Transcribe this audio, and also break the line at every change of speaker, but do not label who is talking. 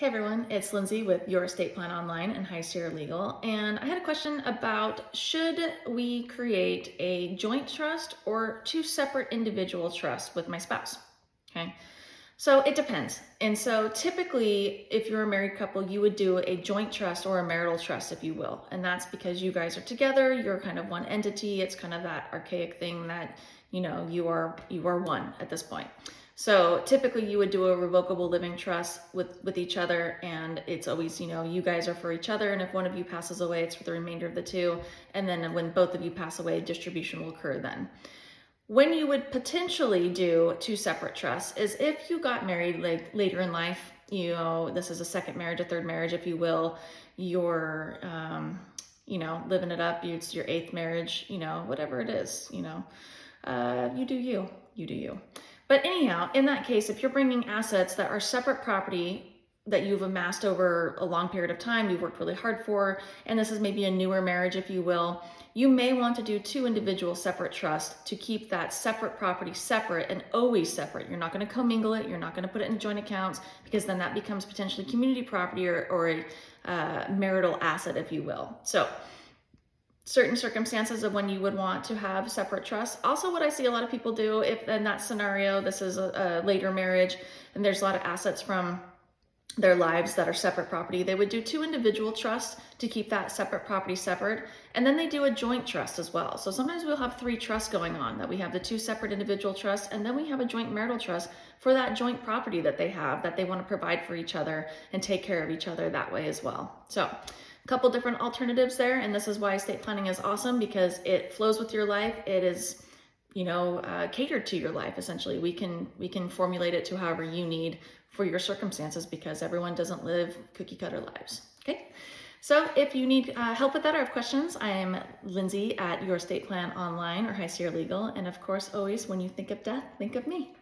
Hey everyone, it's Lindsay with Your Estate Plan Online and High Sierra Legal, and I had a question about should we create a joint trust or two separate individual trusts with my spouse? Okay, so it depends. And so typically, if you're a married couple, you would do a joint trust or a marital trust, if you will, and that's because you guys are together, you're kind of one entity. It's kind of that archaic thing that you are one at this point. So typically you would do a revocable living trust with each other, and it's always, you guys are for each other, and if one of you passes away, it's for the remainder of the two, and then when both of you pass away, distribution will occur then. When you would potentially do two separate trusts is if you got married like later in life, this is a second marriage, a third marriage, if you will, you're, living it up, it's your eighth marriage, whatever it is, you do you, you do you. But anyhow, in that case, if you're bringing assets that are separate property that you've amassed over a long period of time, you've worked really hard for, and this is maybe a newer marriage, if you will, you may want to do two individual separate trusts to keep that separate property separate and always separate. You're not going to commingle it. You're not going to put it in joint accounts because then that becomes potentially community property or a marital asset, if you will. So certain circumstances of when you would want to have separate trusts. Also, what I see a lot of people do, if in that scenario, this is a later marriage and there's a lot of assets from their lives that are separate property, they would do two individual trusts to keep that separate property separate, and then they do a joint trust as well. So sometimes we'll have three trusts going on, that we have the two separate individual trusts, and then we have a joint marital trust for that joint property that they have, that they want to provide for each other and take care of each other that way as well. So a couple different alternatives there, and this is why estate planning is awesome, because it flows with your life. It is catered to your life. Essentially, we can formulate it to however you need for your circumstances, because everyone doesn't live cookie cutter lives. Okay, so if you need help with that or have questions, I am Lindsay at Your Estate Plan Online or High Sierra Legal, and of course, always when you think of death, think of me.